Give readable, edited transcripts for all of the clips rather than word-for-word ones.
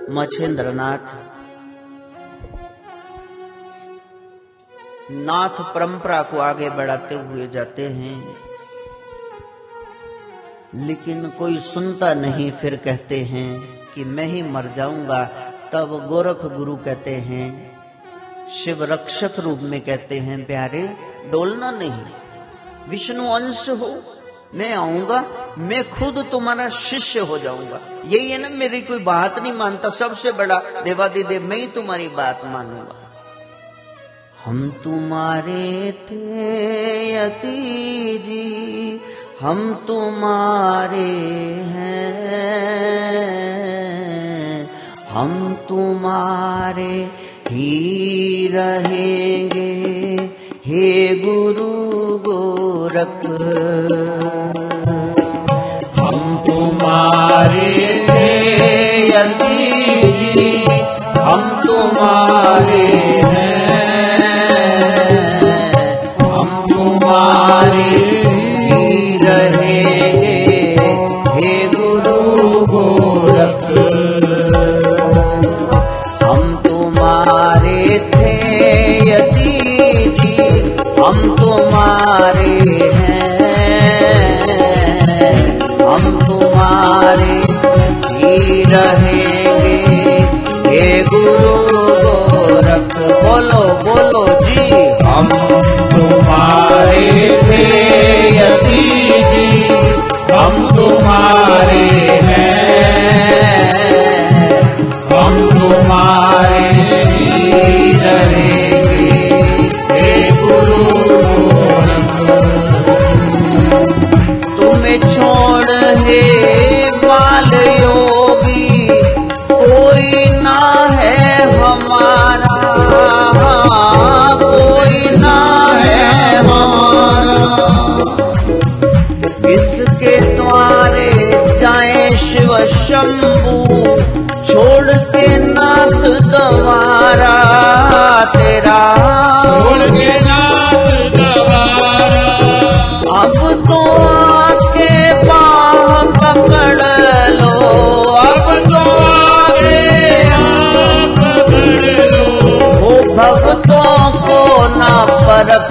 मछेंद्रनाथ नाथ परंपरा को आगे बढ़ाते हुए जाते हैं, लेकिन कोई सुनता नहीं। फिर कहते हैं कि मैं ही मर जाऊंगा। तब गोरख गुरु कहते हैं, शिव रक्षक रूप में कहते हैं, प्यारे डोलना नहीं, विष्णु अंश हो, मैं आऊंगा, मैं खुद तुम्हारा शिष्य हो जाऊंगा। यही है ना, मेरी कोई बात नहीं मानता, सबसे बड़ा देवादिदेव, मैं ही तुम्हारी बात मानूंगा। हम तुम्हारे थे यति जी, हम तुम्हारे हैं, हम तुम्हारे ही रहेंगे, हे गुरु गोरख। हम तुम्हारे यति जी, हम तुम्हारे हैं, हम तुम्हारे ही रहेंगे, हे गुरु गोरख। हम तुम्हारे थे यति जी, हम तुम्हारे हैं, हम तुम्हारे ही रहेंगे, हे गुरु गोरख। बोलो बोलो जी। हम तुम्हारे थे यति जी, हम तुम्हारे हैं, हम तुम्हारे ही रहेंगे, हे गुरु गोरख। तुम्हें छोड़ हे बाल योगी, कोई ना है हमारा, कोई ना है हमारा। किसके द्वारे जाए शिव शंभू, छोड़ के नाथ द्वारा तेरा, छोड़ के नाथ द्वारा। अब तो आके बाह पकड़ लो, अब तो आके पकड़ लो, वो भक्तों को ना परख।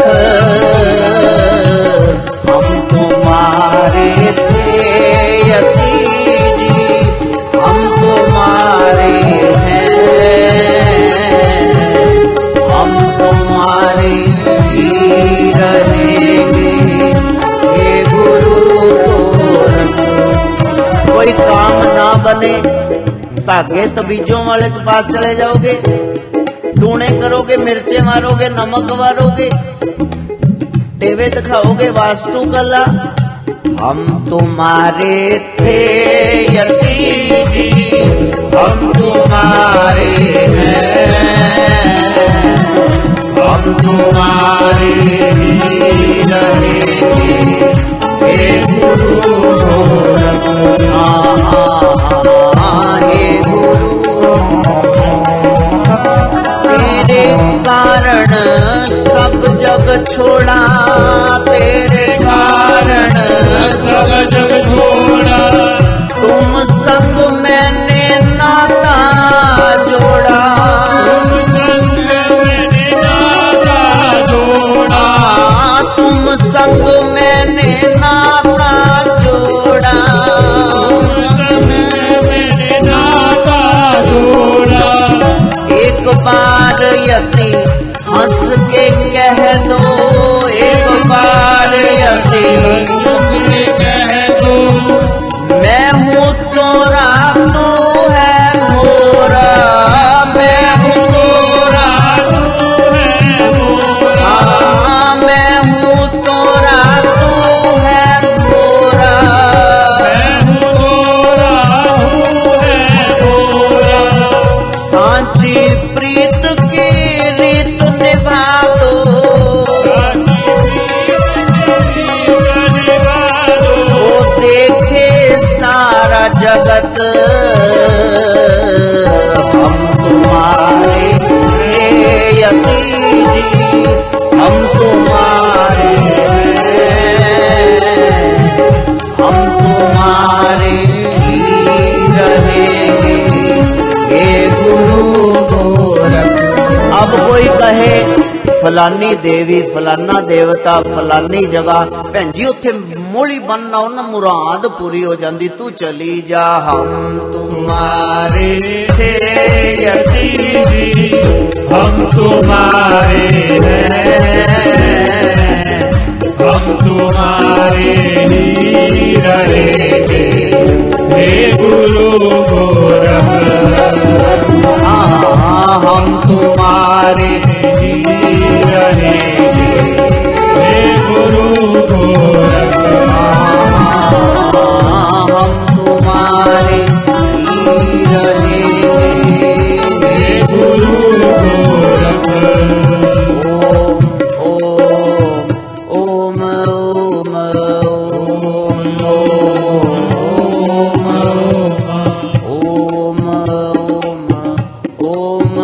हम तुम्हारे थे यति जी, हम तुम्हारे हैं, हम तुम्हारे ही रहेंगे, हे गुरु गोरख। कोई काम ना बने, धागे तबीजों वाले के पास चले जाओगे, टूने करोगे, मिर्चे मारोगे, नमक मारोगे, टेवे दिखाओगे, वास्तुकला। हम तुम्हारे थे यति जी, हम तुम्हारे हैं, हम तुम्हारे ही रहेंगे, हे गुरु गोरख। हे गुरु, तेरे कारण सब जग छोड़ा, तेरे कारण सब जग छोड़ा। तुम संग मैंने नाता जोड़ा, तुम संग मैंने नाता जोड़ा, तुम संग मैंने नाता जोड़ा। तुम संग मैंने नाता जोड़ा। एक बार यति हंस के कह दो, एक बार यति हंस के कह दो, मैं हूँ तोरा, तू है मोरा, मैं हूँ तोरा, तू है मोरा। हाँ, मैं हूँ तोरा, तू है मोरा। मैं हूँ तोरा, तू है मोरा। सांची प्रीत की रीत निभा दो, वो देखे सारा जगत। हम तुम्हारे यति जी, हम तुम्हारे हैं, हम तुम्हारे ही रहेंगे, हे कोई कहे फलानी देवी फलाना देवता फलानी जगह भैन जी उत्थे मोली बनना उन्हें मुराद पूरी हो जाती, तू चली जा हम तुम्हारे थे यतीजी हम तुम्हारे हैं, हम तुम्हारे ही रहेंगे हे गुरु गोरख। हम तुम्हारे ही रहेंगे हे गुरु गोरख। हम तुम्हारे ही रहेंगे हे गुरु गोरख। ओम ओम ओम ओम ओम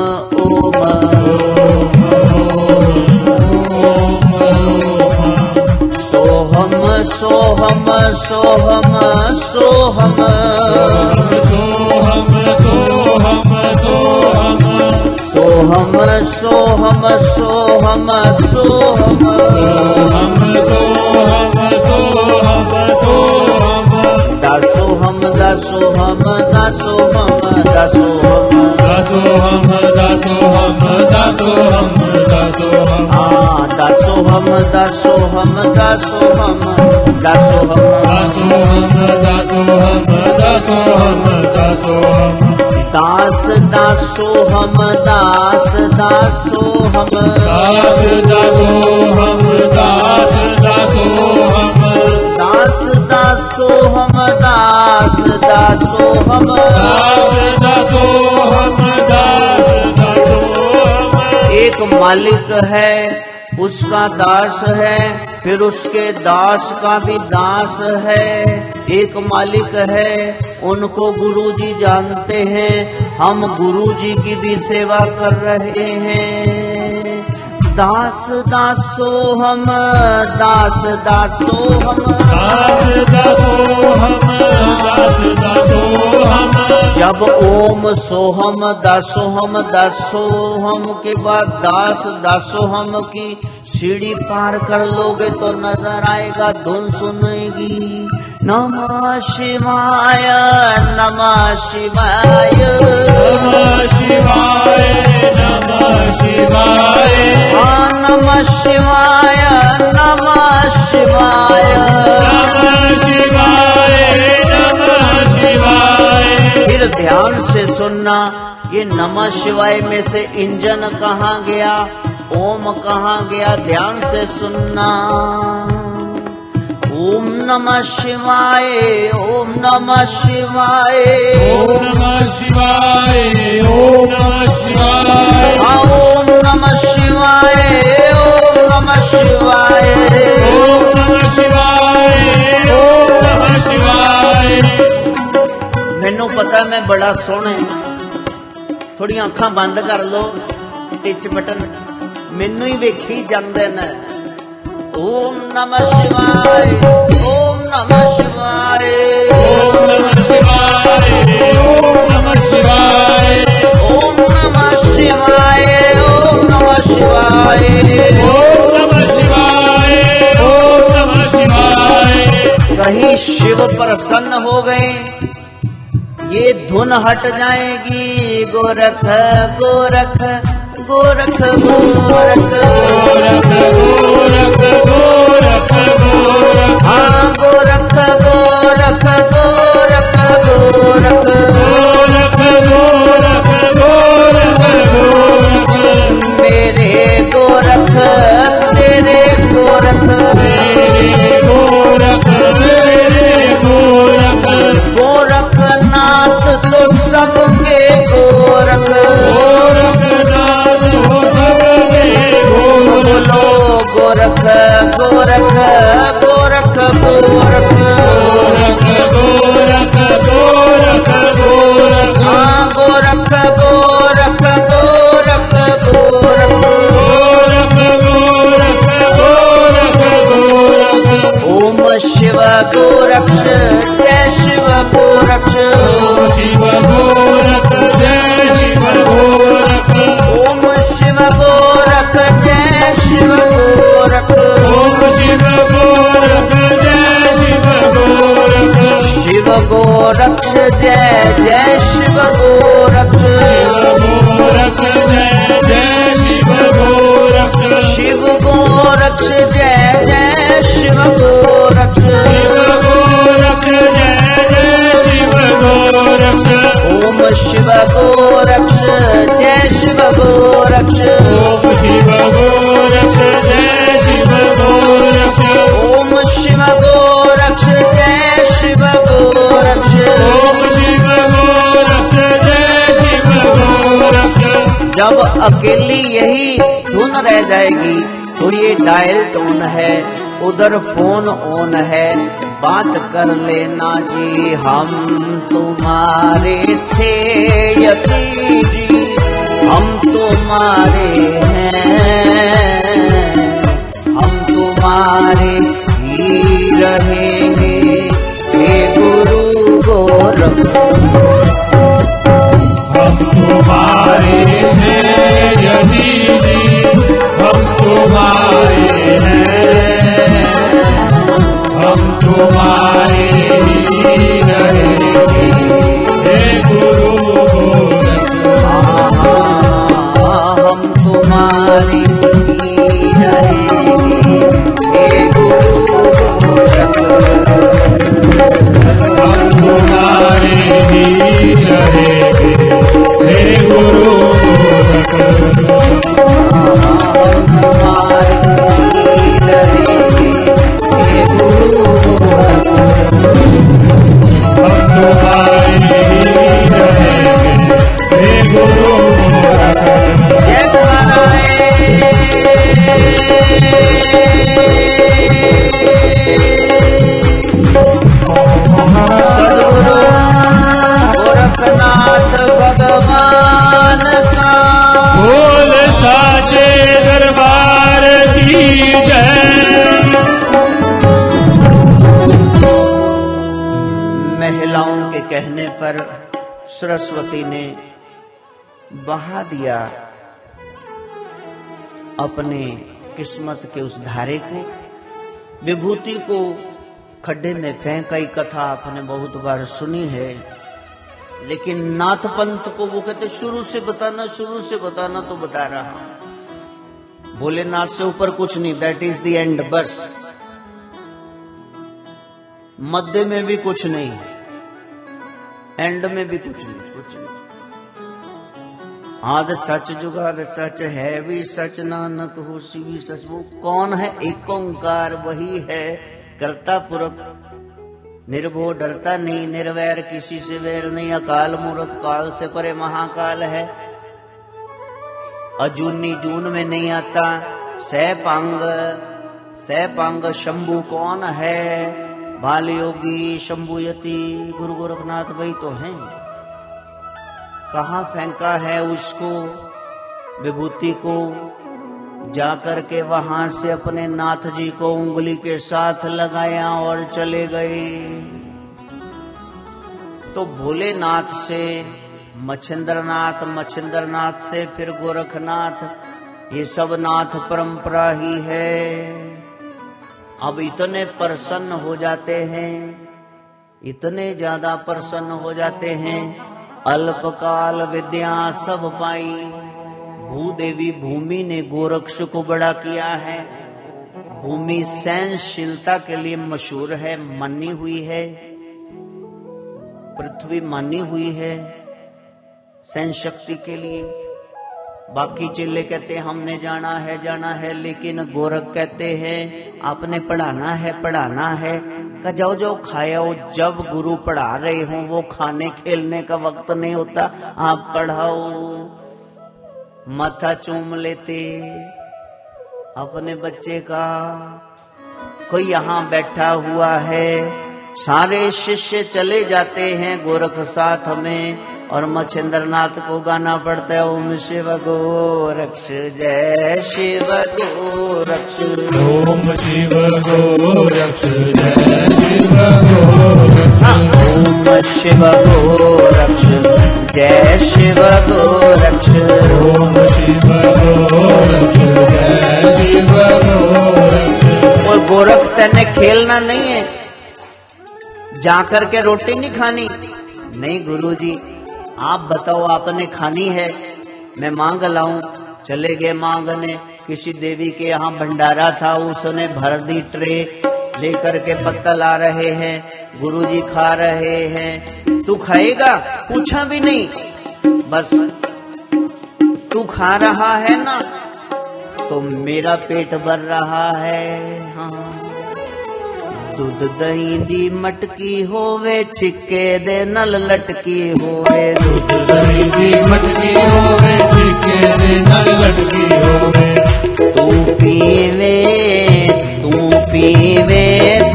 सोहम सोहम सोहम सोहम सोहम सोहम सोहम सोहम दासोहम दासोहम दासोहम दासोहम दासोहम दासोहम दासोहम दासोहम दासोहम दासोहम दासोहम दासोहम दासोहम दासोहम दासोहम दासोहम दास दासोहम दास दासोहम दास दासोहम दास दासोहम दास दासोहम दास दासोहम दास दासोहम दास दासोहम। एक मालिक है उसका दास है, फिर उसके दास का भी दास है। एक मालिक है उनको गुरुजी जानते हैं, हम गुरुजी की भी सेवा कर रहे हैं। दास दासोहम दास दासोहम दास दासोहम दास दासोहम। जब ओम सोहम दासोहम दासोहम के बाद दास दासोहम की सीढ़ी पार कर लोगे तो नजर आएगा, धुन सुनेगी नमः शिवाय नमः शिवाय नमः शिवाय नमः शिवाय नमः शिवाय नमः शिवाय नमः शिवाय नमः शिवाय। फिर ध्यान से सुनना, ये नमः शिवाय में से इंजन कहाँ गया, ओम कहाँ गया, ध्यान से सुनना। ओम नमः शिवाय ओम नमः शिवाय ओम नमः शिवाय ओम नमः शिवाय ओम नमः शिवाय ओम नमः शिवाय ओम नमः शिवाय ओम नमः शिवाय। मैनू पता मैं बड़ा सोहना, थोड़ी अखां बंद कर लो, टिच बटन मैनू ही वेखी जांदे ने। ओम नमः शिवाय ओम नमः शिवाय ओम नमः शिवाय ओम नमः शिवाय ओम नमः शिवाय ओम नमः शिवाय ओम नमः शिवाय ओम नमः शिवाय। कहीं शिव प्रसन्न हो गए, ये धुन हट जाएगी। गोरख गोरख गोरख गोरख गोरख गोरख गोरख गोरख हाँ गोरख गोरख गोरख गोरख गोरख गोरख गोरख गोरख। मेरे गोरख तेरे गोरख तेरे गोरख तेरे गोरख गोरखनाथ तो सबके गोरख गोरखनाथ हो सबके गोरख। बोलो गोरख गोरख गोरख गोरख गोरख गोरख गोरख गोरख हाँ गोरख गोरख गोरख गोरख गोरख गोरख गोरख गोरख। ओम शिव गोरक्ष जय शिव गोरक्ष ओम शिव गोरख जय शिव गोरख ओम शिव गोरक्ष जय शिव गोरख। गोरख जय जय शिव गोरख। शिव गोरख जय जय शिव गोरख। शिव गोरख जय जय शिव गोरख। ओम शिव गोरख जय शिव गोरख। ओम शिव गोरख जय शिव गोरख। ओम शिव गोरख जय शिव गोरख। ओम शिव गोरख जय शिव गोरख। जब अकेली यही धुन रह जाएगी तो ये डायल टोन है, उधर फोन ऑन है, बात कर लेना जी हम तुम्हारे थे यती जी, हम तुम्हारे हैं, हम तुम्हारे ही रहेंगे हे गुरु गोरख। हम तुम्हारे हैं यदि जी, हम तुम्हारे हैं, हम तुम्हारे ही रहेंगे हे गुरु गोरख। हम तुम्हारे ही रहेंगे हे गुरु गोरख। हम तुम्हारे ही रहेंगे हे गुरु गोरख। हम तुम्हारे ही रहेंगे हे गुरु गोरख। हम तुम्हारे ही रहेंगे हे गुरु गोरख। जय सद्गुरु गोरखनाथ भगवान का बोल साचे दरबार की जय। महिलाओं के कहने पर सरस्वती ने बहा दिया अपने किस्मत के उस धारे को, विभूति को खड्डे में फेंकाई। कथा आपने बहुत बार सुनी है, लेकिन नाथ पंथ को वो कहते शुरू से बताना तो बता रहा हूं। भोलेनाथ से ऊपर कुछ नहीं, दैट इज द एंड, बस। मध्य में भी कुछ नहीं, एंड में भी कुछ नहीं। आद सच जुगाद सच है भी सच, नानक होसी भी सच। वो कौन है? एक ओंकार वही है, करता पुरख निर्भो डरता नहीं, निर्वैर किसी से वैर नहीं, अकाल मूर्त काल से परे महाकाल है, अजूनी जून में नहीं आता, सैपांग शंभु कौन है? बाल योगी शंभुयति गुरु गोरखनाथ वही तो हैं। कहाँ फेंका है उसको, विभूति को? जाकर के वहां से अपने नाथ जी को उंगली के साथ लगाया और चले गए। तो भोलेनाथ से मच्छिंद्रनाथ, मच्छिंद्रनाथ से फिर गोरखनाथ, ये सब नाथ परंपरा ही है। अब इतने प्रसन्न हो जाते हैं, इतने ज्यादा प्रसन्न हो जाते हैं, अल्पकाल विद्या सब पाई। भूदेवी भूमि ने गोरक्ष को बड़ा किया है। भूमि सहनशीलता के लिए मशहूर है, मानी हुई है, पृथ्वी मानी हुई है सहन शक्ति के लिए। बाकी चेले कहते हैं हमने जाना है, लेकिन गोरख कहते हैं आपने पढ़ाना है। का जाओ जाओ खाओ, जब गुरु पढ़ा रहे हो वो खाने खेलने का वक्त नहीं होता, आप पढ़ाओ। माथा चूम लेते अपने बच्चे का। कोई यहाँ बैठा हुआ है, सारे शिष्य चले जाते हैं गोरख साथ में, और मच्छिंद्रनाथ को गाना पड़ता है ओम शिव गोरक्ष जय शिव गोरक्ष। ओम शिव गोरक्ष जय शिव गोरक्ष। ओम शिव गोरक्ष जय शिव गोरक्ष। ओम शिव गोरक्ष जय शिव गोरक्ष। और गोरख तेने खेलना नहीं है, जाकर के रोटी नहीं खानी, नहीं गुरुजी, आप बताओ आपने खानी है, मैं मांग लाऊं। चले गए मांगने, किसी देवी के यहाँ भंडारा था, उसने भर दी ट्रे, लेकर के पत्तल आ रहे हैं, गुरुजी खा रहे हैं। तू खाएगा? पूछा भी नहीं, बस तू खा रहा है ना, तो मेरा पेट भर रहा है। हाँ, दूध दही दी मटकी होवे, छिक्के दे नल लटकी होवे। दूध दही दी मटकी होवे, छिक्के दे नल लटकी होवे। तू पीवे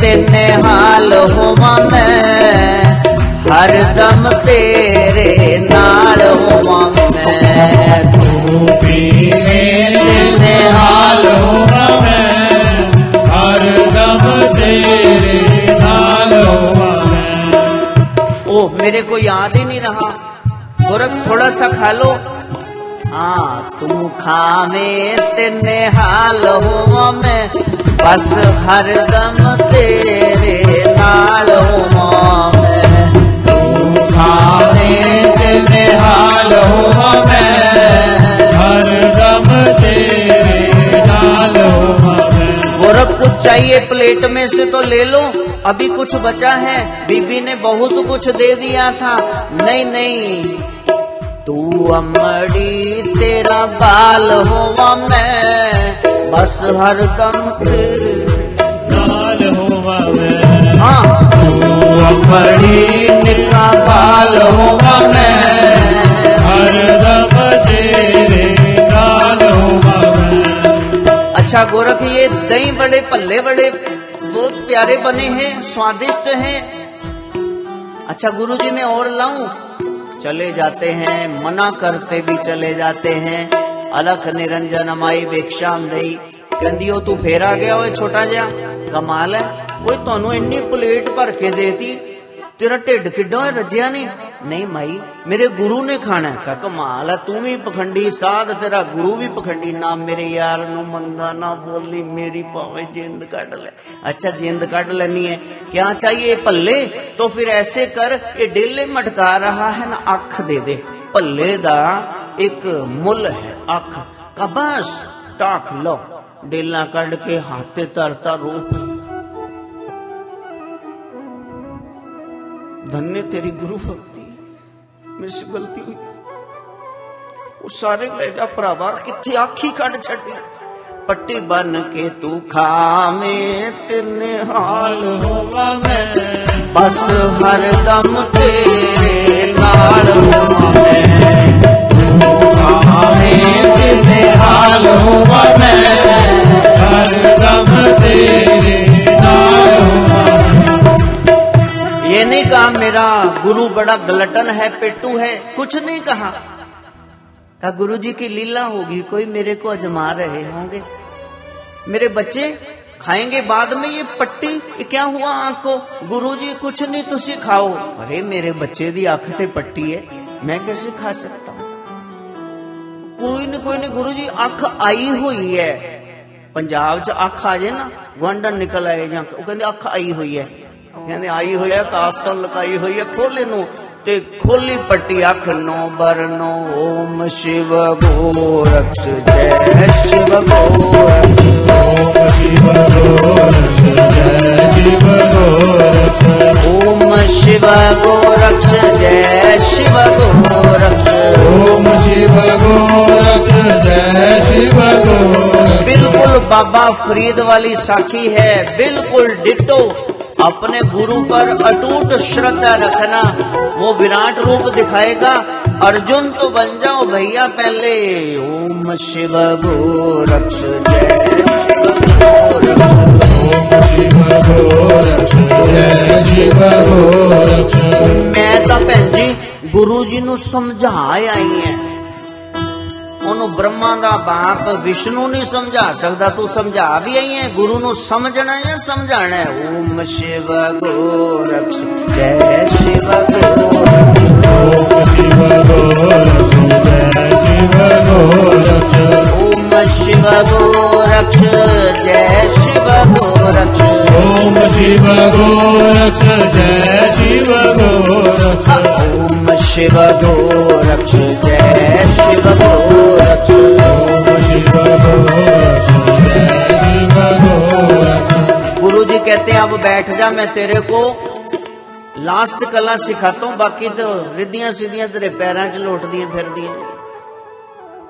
तेने हाल होवा मैं, हर दम तेरे नाल होवा मैं। तू पीवे तेने हाल होवा मैं, हर दम तेरे नाल होवा मैं। ओ मेरे को याद ही नहीं रहा, गोरख थोड़ा सा खा लो। हाँ, तू खावे तेने हाल होवा मैं, बस हर दम तेरे नाल होवा मैं। तू खावे तेने हाल होवा मैं, हर दम तेरे नाल होवा मैं। गोरख कुछ चाहिए प्लेट में से तो ले लो, अभी कुछ बचा है, बीबी ने बहुत कुछ दे दिया था। नहीं नहीं, तू अमड़ी तेरा बाल होवा मैं, बस हर दम तेरे नाल होवा मैं। हाँ, तू अमड़ी तेरा बाल होवा मैं, हर दम तेरे नाल होवा मैं। अच्छा गोरख, ये दही बड़े पल्ले बड़े बहुत प्यारे बने हैं, स्वादिष्ट हैं। अच्छा गुरुजी मैं और लाऊं? चले जाते हैं, मना करते भी चले जाते हैं। अलख निरंजन माई भिक्षाम दई, कहंदी तू फेर आ गया ओए छोटा जा, कमाल है, वो ਤੁਹਾਨੂੰ ਇੰਨੀ प्लेट भर के देती, तेरा ढिड किड्डा रजिया नहीं माई, मेरे गुरु ने खाना है। कमाल है, तू भी पखंडी साध, तेरा गुरु भी पखंडी। ना मेरे यार नु मंदा ना बोली, मेरी भावे जिंद कट ले। अच्छा जिंद कट लेनी है, क्या चाहिए भल्ले? तो फिर ऐसे कर, ये डेले मटका रहा है ना, अख दे दे। भल्ले दा एक मुल है अख का, बस टाक लो, डेला कट के हाथे तरता रूप। धन्य तेरी गुरु भक्ति, मेरे से गलती हुई, वो सारे ले जा भरावा, किथे आखी कट छड़ी। पट्टी बन के तू खावे तेने हाल होवा मैं, बस हर दम तेरे नाल होवा मैं। तू खावे तेने हाल होवा मैं, हर दम तेरे नाल होवा मैं। ये नहीं कहा मेरा गुरु बड़ा गलटन है, पेटू है, कुछ नहीं कहा। कहा गुरु जी की लीला होगी, कोई मेरे को अजमा रहे होंगे, मेरे बच्चे खाएंगे बाद में। ये पट्टी ये क्या हुआ आंख को? गुरु जी कुछ नहीं, तुसी खाओ। अरे मेरे बच्चे दी आंख ते पट्टी है, मैं कैसे खा सकता हूं? कोई नहीं गुरु जी, अख आई हुई है। पंजाब च अख आ जाए ना, गुआंढन निकल आए जां, वो कहंदे अख आई हुई है, कहंदे आई हुई है, कास्तल लकाई हुई है, खोले नू ते खोली पट्टी अख नो बरनो। ओम शिव गोरक्ष जय शिव गोरक्ष, ओम शिव गोरक्ष जय शिव गोरक्ष, ओम शिव गोरक्ष जय शिव गोरक्ष, ओम शिव गोरक्ष जय शिव गोरक्ष। बिल्कुल बाबा फरीद वाली साखी है, बिल्कुल डिटो। अपने गुरु पर अटूट श्रद्धा रखना, वो विराट रूप दिखाएगा। अर्जुन तो बन जाओ भैया पहले। ओम शिव गोरक्ष जय शिव गोरक्ष, ओम शिव गोरक्ष जय शिव गोरक्ष। मैं तो भैन जी गुरु जी नू समझा आई है, ओनू ब्रह्मा दा बाप विष्णु नहीं समझा सकता, तू समझा भी आई है। गुरु नू समझना है, समझाना है। ओम शिव गोरक्ष जय शिव गोरक्ष, ओम शिव गोरक्ष जय शिव गोरक्ष, ओम शिव गोरक्ष जय शिव गोरक्ष, ओम शिव गोरक्ष जय शिव गोरक्ष, शिव गोरक्ष जय शिव गोरक्ष। गुरु जी कहते हैं अब बैठ जा, मैं तेरे को लास्ट कला सिखाता हूं, बाकी तो रिद्धियां सीधियां तेरे पैरों च लोट दिए फिर दिए।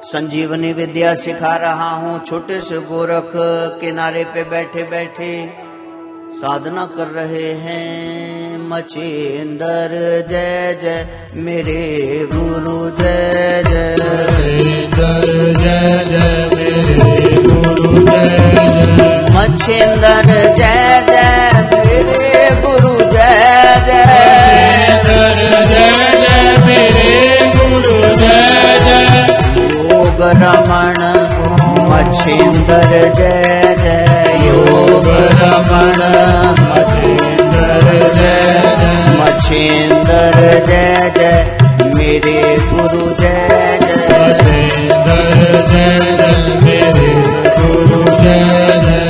संजीवनी विद्या सिखा रहा हूं। छोटे से गोरख किनारे पे बैठे बैठे साधना कर रहे हैं। मछिंदर जय जय मेरे गुरु जय जय, जय जय मेरे गुरु जय जय, मछिंदर जय जय मेरे गुरु जय जय, जय जय मेरे गुरु जय जय, योग रमण मछिंदर जय जय, योग रमण मछिंदर जय जय, मछिंदर जय जय मेरे गुरु जय जय, मछिंदर जय जय मेरे गुरु जय जय।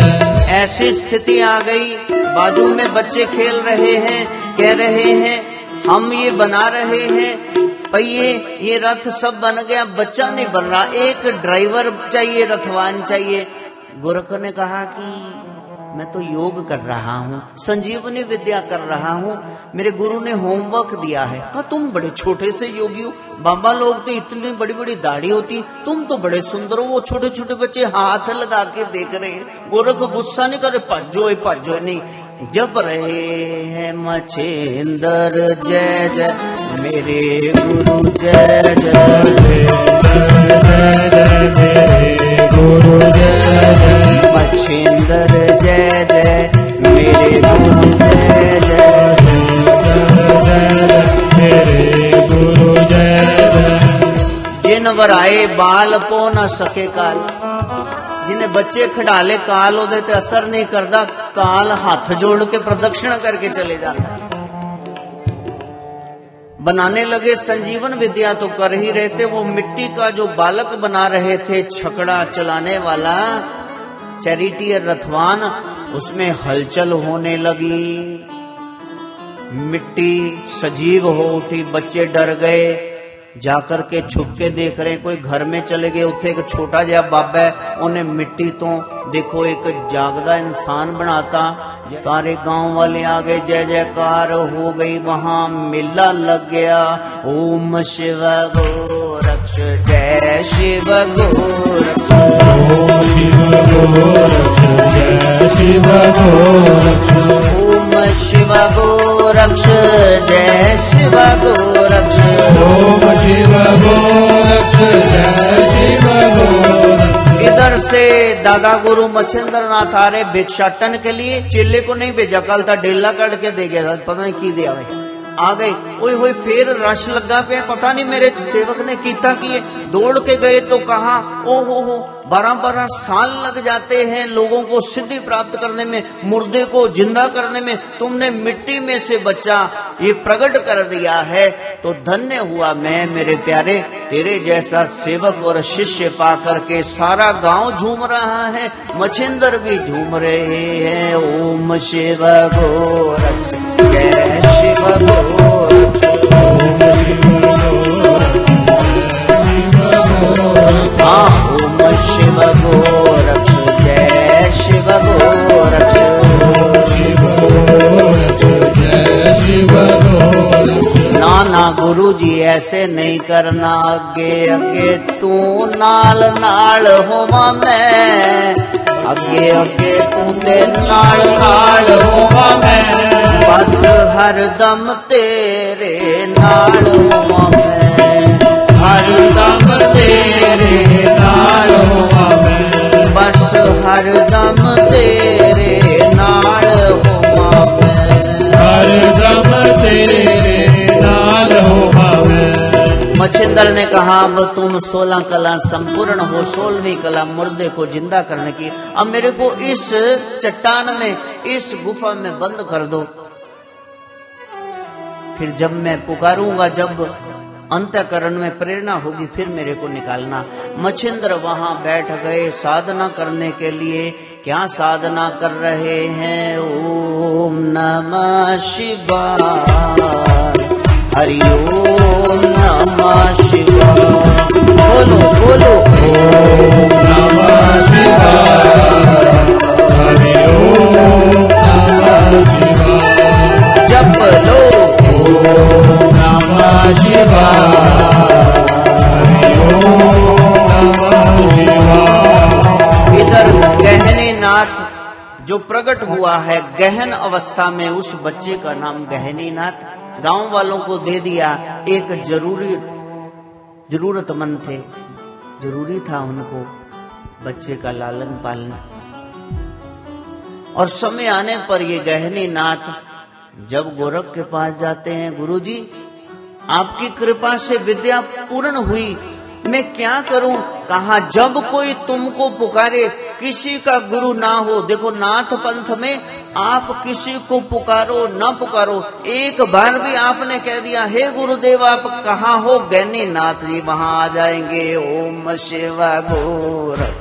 ऐसी स्थिति आ गई, बाजू में बच्चे खेल रहे हैं, कह रहे हैं हम ये बना रहे हैं पहिए, ये रथ सब बन गया, बच्चा नहीं बन रहा, एक ड्राइवर चाहिए, रथवान चाहिए। गोरख ने कहा कि मैं तो योग कर रहा हूँ, संजीवनी विद्या कर रहा हूँ, मेरे गुरु ने होमवर्क दिया है। कहा तुम बड़े छोटे से योगी हो, बाबा लोग तो इतनी बड़ी बड़ी दाढ़ी होती, तुम तो बड़े सुंदर हो। वो छोटे छोटे बच्चे हाथ लगा के देख रहे हैं। गोरख गुस्सा नहीं करे, भज्जो नहीं, जप रहे हैं मछिंदर जय जय मेरे गुरु जय जय, गुरु जय जय, मछिंदर जय जय मेरे गुरु जय जय, मेरे गुरु जय जय। जिन वराए बाल पो न सके काल, जिन्हें बच्चे खिडाले काल ओदे ते असर नहीं करता, काल हाथ जोड़ के प्रदक्षिण करके चले जाता। बनाने लगे संजीवन विद्या तो कर ही रहे थे, वो मिट्टी का जो बालक बना रहे थे, छकड़ा चलाने वाला चैरिटियर रथवान, उसमें हलचल होने लगी, मिट्टी सजीव हो उठी, बच्चे डर गए, जाकर के छुप के देख रहे, कोई घर में चले गए, उत्थे एक छोटा जहा बाबा है, उन्हें मिट्टी तो देखो एक जागदा इंसान बनाता। सारे गांव वाले आ गए, जय जयकार हो गई, वहां मेला लग गया। ओम शिव गोरक्ष जय शिव गोरक्ष, ओम शिव गोरक्ष जय शिव गोरक्ष, ओम शिव गोरक्ष जय शिव गोरक्ष, ओम शिव गोरक्ष जय शिव गोरक्ष। इधर से दादा गुरु मच्छिंद्र नाथ आ रहे भिक्षाटन के लिए, चिल्ले को नहीं भेजा, कल था डेला कट के दे गया, पता नहीं की दिया भाई। आ गए, ओए होए फिर रश लगा पे, पता नहीं मेरे सेवक ने कीता किए, दौड़ के गए तो कहा ओ हो 12-12 साल लग जाते हैं लोगों को सिद्धि प्राप्त करने में, मुर्दे को जिंदा करने में, तुमने मिट्टी में से बच्चा ये प्रकट कर दिया है, तो धन्य हुआ मैं मेरे प्यारे, तेरे जैसा सेवक और शिष्य पा करके सारा गांव झूम रहा है, मच्छिंदर भी झूम रहे हैं। ओम शिव गोरक्ष जय शिव गोरक्ष, ओम शिव गोरक्ष जय शिव गोरक्ष, नाना गुरु जी ऐसे नहीं करना, आगे आगे तू नाल नाल होवा मैं, अगे अगे तू ते नाल नाल होवा मैं, बस हर दम तेरे नाल होवा मैं, हर दम तेरे नाल होवा मैं, बस हर दम तेरे नाल होवा मैं, हर दम तेरे नाल होवा मैं। मच्छिंदर ने कहा अब तुम 16 कला संपूर्ण हो, 16वीं कला मुर्दे को जिंदा करने की, अब मेरे को इस चट्टान में, इस गुफा में बंद कर दो, फिर जब मैं पुकारूंगा, जब अंतःकरण में प्रेरणा होगी, फिर मेरे को निकालना। मच्छिंद्र वहां बैठ गए साधना करने के लिए। क्या साधना कर रहे हैं? ओम नमः शिवाय, हरि ओम नमः शिवाय। बोलो बोलो ओम नमः शिवाय, हरि ओम नमः शिवाय। जप लो ओम नमः शिवाय, हरि ओम नमः शिवाय। इधर गहने नाथ जो प्रकट हुआ है गहन अवस्था में, उस बच्चे का नाम गहनी नाथ गांव वालों को दे दिया। एक जरूरतमंद थे, जरूरी था उनको बच्चे का लालन पालन। और समय आने पर ये गहनी नाथ जब गोरख के पास जाते हैं, गुरुजी आपकी कृपा से विद्या पूर्ण हुई, मैं क्या करूं? कहा जब कोई तुमको पुकारे, किसी का गुरु ना हो, देखो नाथ पंथ में आप किसी को पुकारो ना पुकारो, एक बार भी आपने कह दिया हे गुरुदेव आप कहाँ हो, गहनी नाथ जी वहां आ जाएंगे। ओम शिव गोरख,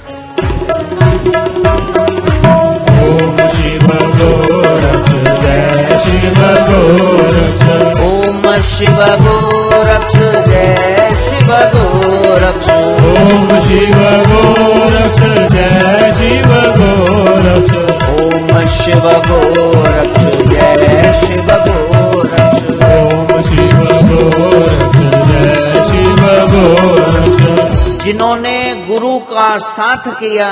ओम शिव गोरख, जय शिव गोरख। ओम शिव गोरख, जय शिव गोरख। ओम शिव गोरख, जय शिव गोरख। ओम शिव गोरख, जय शिव गोरख। ओम शिव गोरख, जय शिव गोरख। जिन्होंने गुरु का साथ किया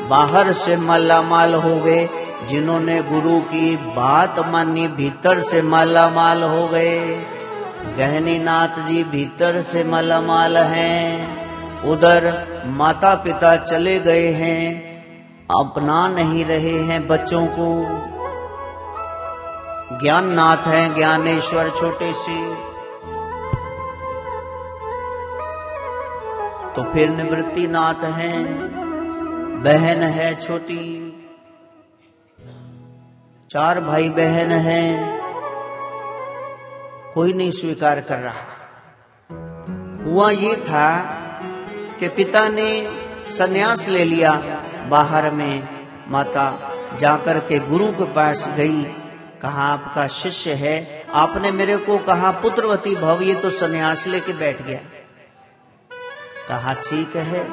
बाहर से मालामाल हो गए, जिन्होंने गुरु की बात मानी भीतर से मालामाल हो गए। गहनी नाथ जी भीतर से मालामाल हैं, उधर माता पिता चले गए हैं, अपना नहीं रहे हैं बच्चों को। ज्ञान नाथ हैं, ज्ञानेश्वर छोटे से, तो फिर निवृत्ति नाथ हैं, बहन है छोटी, 4 भाई बहन हैं, कोई नहीं स्वीकार कर रहा। हुआ ये था कि पिता ने संन्यास ले लिया बाहर में, माता जाकर के गुरु के पास गई, कहा आपका शिष्य है, आपने मेरे को कहा पुत्रवती भव, ये तो संन्यास लेके बैठ गया। कहा ठीक है।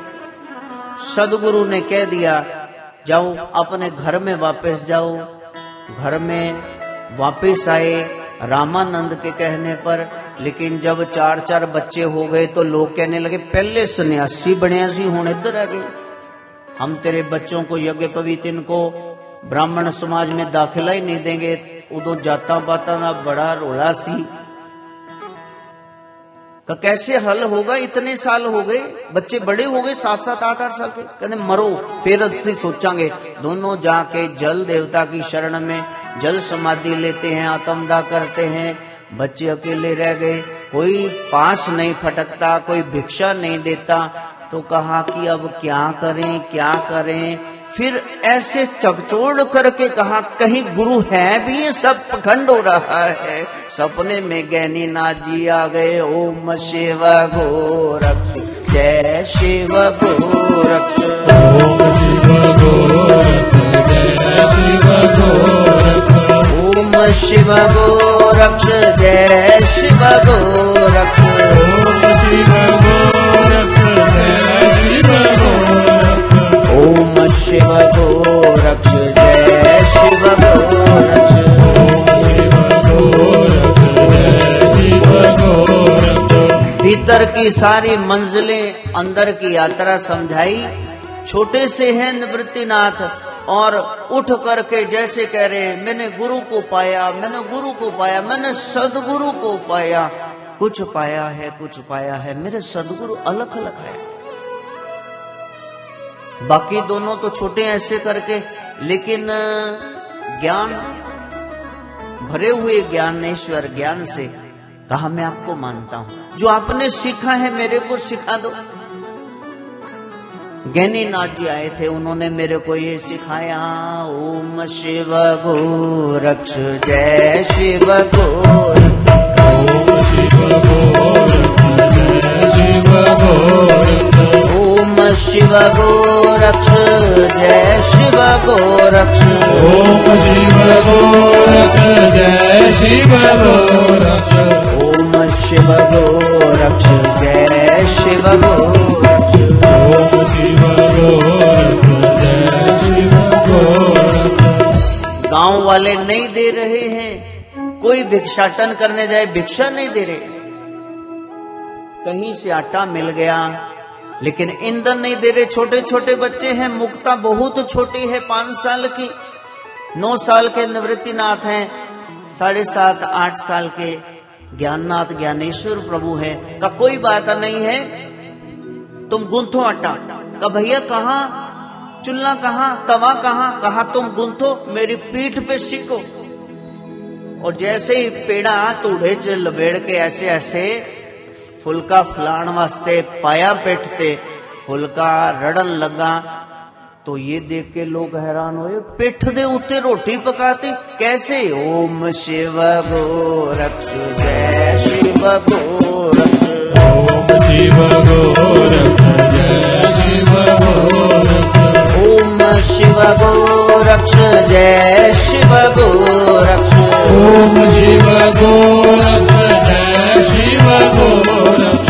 सदगुरु ने कह दिया जाओ अपने घर में वापस जाओ। घर में वापस आए रामानंद के कहने पर, लेकिन जब 4-4 बच्चे हो गए तो लोग कहने लगे पहले सन्यासी बनियासी होने इधर आ गए, हम तेरे बच्चों को यज्ञ पवीतिन को ब्राह्मण समाज में दाखिला ही नहीं देंगे। उदो जाता पाता ना बड़ा रोला सी का कैसे हल होगा, इतने साल हो गए, बच्चे बड़े हो गए 7-7 8-8 साल के, कहने मरो फिर अच्छी सोचांगे। दोनों जाके जल देवता की शरण में जल समाधि लेते हैं, आत्मदाह करते हैं। बच्चे अकेले रह गए, कोई पास नहीं फटकता, कोई भिक्षा नहीं देता। तो कहा कि अब क्या करें क्या करें। फिर ऐसे चकचोड़ करके कहा कहीं गुरु है भी, ये सब पखंड हो रहा है। सपने में गहनी नाथ जी आ गए। ओम शिव गोरख, जय शिव गोरख। ओम शिव गोरख, जय शिव गोरख। ओम शिव गोरख, जय शिव गोरख। ओम शिव गोरख, जय शिव गोरख। ओम शिव गोरख, जय शिव गोरख। ओम शिव गोरख, जय शिव गोरख। भीतर की सारी मंजिलें, अंदर की यात्रा समझाई। छोटे से हैं निवृत्तिनाथ और उठ करके जैसे कह रहे हैं मैंने गुरु को पाया, मैंने गुरु को पाया, मैंने सदगुरु को पाया। कुछ पाया है, कुछ पाया है, मेरे सदगुरु अलग अलग है। बाकी दोनों तो छोटे ऐसे करके, लेकिन ज्ञान भरे हुए ज्ञानेश्वर ज्ञान से कहा मैं आपको मानता हूं, जो आपने सीखा है मेरे को सिखा दो। गहनी नाथ जी आए थे, उन्होंने मेरे को ये सिखाया। ओम शिव गोरख, जय शिव गोरख। ओम शिव गोरख, जय शिव गोरख। ओम शिव गोरख, जय शिव गोरख। ओम शिव गोरख, जय शिव गोरख। ओम शिव गोरक्ष जय शिव गोरक्ष। ओम शिव गोरक्ष जय शिव गोरक्ष। गांव वाले नहीं दे रहे हैं, कोई भिक्षाटन करने जाए भिक्षा नहीं दे रहे, कहीं से आटा मिल गया लेकिन ईंधन नहीं दे रहे। छोटे छोटे बच्चे हैं, मुक्ता बहुत छोटी है, 5 साल की, 9 साल के निवृत्तिनाथ हैं, 7.5 8 साल के ज्ञाननाथ ज्ञानेश्वर प्रभु है। का कोई बात नहीं है, तुम गूंथो आटा। का भैया कहाँ, चुल्ला कहाँ, तवा कहाँ? कहा तुम गूंथो, मेरी पीठ पे सीखो। और जैसे ही पेड़ा तूड़े च लबेड़ के ऐसे ऐसे फुलका फलाण वास्ते पाया पेटते, फुलका रड़न लगा, तो ये देख के लोग हैरान हुए, पेट दे उते रोटी पकाते कैसे? ओम शिव गोरक्ष जय शिव गोरक्ष। ओम शिव गोरक्ष जय शिव गोरक्ष। ओम शिव गोरक्ष जय शिव गोरक्ष। ओम शिव गोरक्ष जय शिव गोरक्ष।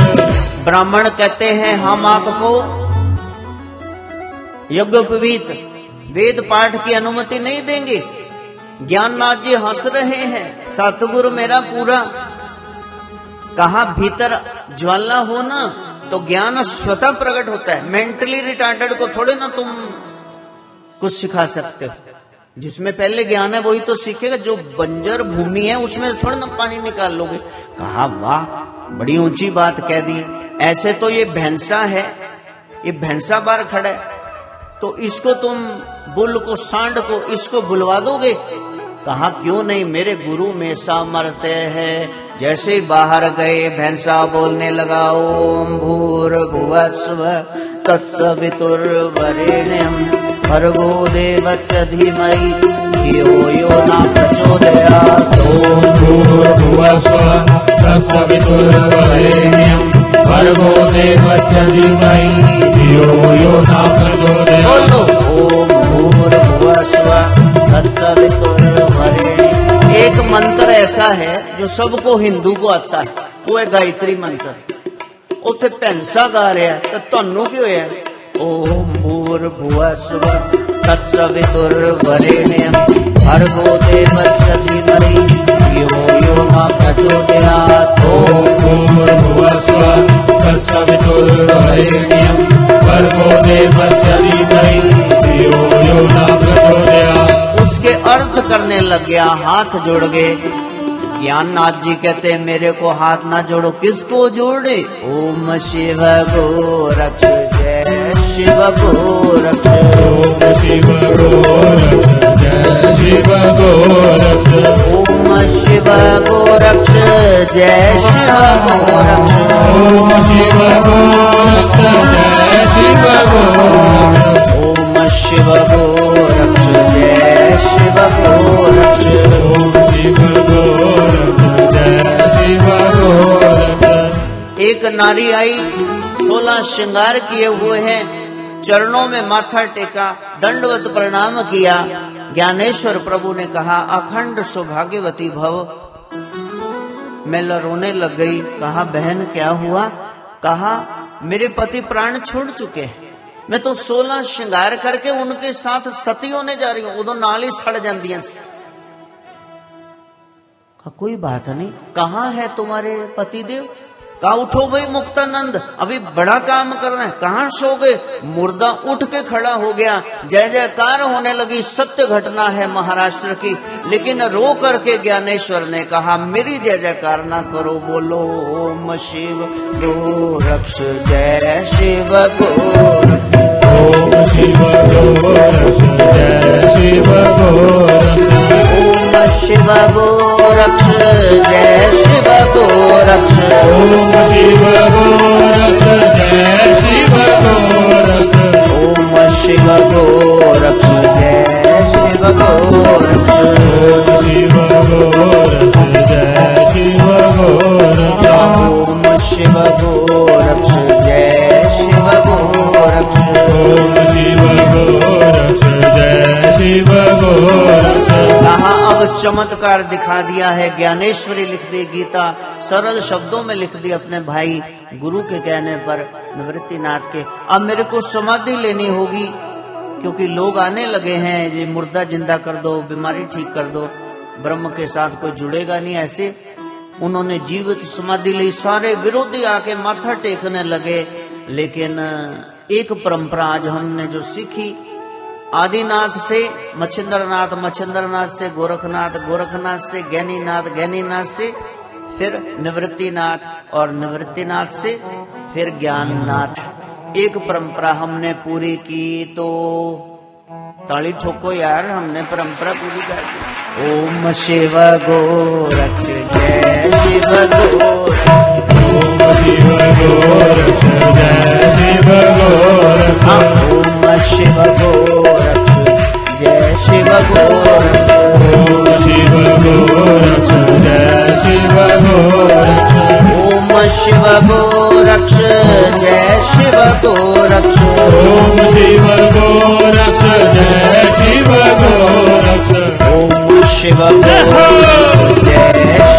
ब्राह्मण कहते हैं हम आपको यज्ञोपवीत वेद पाठ की अनुमति नहीं देंगे। ज्ञाननाथ जी हंस रहे हैं, सतगुरु मेरा पूरा। कहा भीतर ज्वाला हो ना तो ज्ञान स्वतः प्रकट होता है। मेंटली रिटार्डेड को थोड़े ना तुम कुछ सिखा सकते हो, जिसमें पहले ज्ञान है वही तो सीखेगा। जो बंजर भूमि है उसमें थोड़ा ना पानी निकाल लोगे। कहा वाह, बड़ी ऊंची बात कह दी। ऐसे तो ये भैंसा है, ये भैंसा बार खड़ा है, तो इसको तुम बुल को, सांड को, इसको बुलवा दोगे? कहा क्यों नहीं, मेरे गुरु में सामर्थ्य है। जैसे ही बाहर गए भैंसा बोलने लगा, ओम भूर्भुवस्व तत्सवितुर्वरेण्यं भर्गो देवस्य धीमहि धियो यो न प्रचोदयात्। ओम भूर्भुवस्व तत्सवितुर्वरेण्यं भर्गो देवस्य धीमहि धियो यो न प्रचोदयात्। बोलो ओम भूर्भुवस्व तत्सवितुर्वरेण्यं। एक मंत्र ऐसा है जो सबको हिंदू को आता है, वो है गायत्री मंत्र। उसे भैंसा गा रहा है तो ਤੁਹਾਨੂੰ ਕੀ ਹੋਇਆ? ओम भूर्भुवस्व तत्सवितुर्वरेण्यं भर्गो देवस्य धीमहि धियो यो न प्रचोदयात्। ओम भूर्भुवस्व तत्सवितुर्वरेण्यं भर्गो देवस्य धीमहि धियो यो न प्रचोदयात्। उसके अर्थ करने लग गया, हाथ जोड़ गए। ज्ञाननाथ जी कहते हैं मेरे को हाथ ना जोड़ो, किसको जोड़े? ओम शिव गोरक्ष जय शिव गोरक्ष। ओम शिव गोरक्ष जय शिव गोरक्ष। ओम शिव गोरक्ष जय शिव गोरक्ष। ओम शिव गोरक्ष जय शिव गोरक्ष। ओम शिव गोरक्ष जय शिव गोरक्ष। ओम शिव गोरक्ष जय शिव गोरक्ष। एक नारी आई, 16 श्रृंगार किए हुए हैं, चरणों में माथा टेका, दंडवत प्रणाम किया। ज्ञानेश्वर प्रभु ने कहा अखंड सौभाग्यवती भव। मैं रोने लग गई। कहा बहन क्या हुआ? कहा मेरे पति प्राण छोड़ चुके हैं, मैं तो 16 श्रृंगार करके उनके साथ सती होने जा रही हूं, उदो नाल ही सड़ जांदियां सी। कोई बात नहीं, कहाँ है तुम्हारे पतिदेव? कहा उठो भाई मुक्तानंद, अभी बड़ा काम करना है। कहाँ सो गए? मुर्दा उठ के खड़ा हो गया, जय जयकार होने लगी। सत्य घटना है महाराष्ट्र की। लेकिन रो करके ज्ञानेश्वर ने कहा मेरी जय जयकार ना करो, बोलो ओम शिव गोरक्ष जय शिव गोरक्ष। ओम शिव गोरक्ष जय शिव गोरक्ष। ओम शिव गोरक्ष जय शिव गोरक्ष। ओम शिव गोरक्ष जय शिव गोरक्ष। ओम शिव गोरक्ष जय शिव गोरक्ष। ओम शिव गोरक्ष जय शिव गोरक्ष। ओम शिव गोरक्ष जय शिव गोरक्ष। ओम शिव गोरक्ष जय शिव गोरक्ष। कहा अब चमत्कार दिखा दिया है। ज्ञानेश्वरी लिख दी, गीता सरल शब्दों में लिख दी अपने भाई गुरु के कहने पर, निवृत्तिनाथ के। अब मेरे को समाधि लेनी होगी क्योंकि लोग आने लगे हैं, ये मुर्दा जिंदा कर दो, बीमारी ठीक कर दो, ब्रह्म के साथ कोई जुड़ेगा नहीं। ऐसे उन्होंने जीवित समाधि ली। सारे विरोधी आके माथा टेकने लगे। लेकिन एक परंपरा आज हमने जो सीखी, आदिनाथ से मच्छिंद्रनाथ, मच्छिंद्रनाथ से गोरखनाथ, गोरखनाथ से ज्ञानीनाथ, ज्ञानीनाथ से फिर निवृत्तिनाथ और निवृत्तिनाथ से फिर ज्ञाननाथ। एक परंपरा हमने पूरी की। तो ताली ठोको यार, हमने परंपरा पूरी कर दी। ओम शिव गोरक्ष जय शिव गोरक्ष, ओम शिव गोरक्ष जय शिव गोरक्ष, ओम शिव गोरक्ष जय शिव गोरक्ष, ओम शिव गोरक्ष जय शिव गोरक्ष, ओम शिव गोरक्ष जय शिव गोरक्ष, ओम शिव गोरक्ष जय शिव गोरक्ष, ओम शिव गोरक्ष जय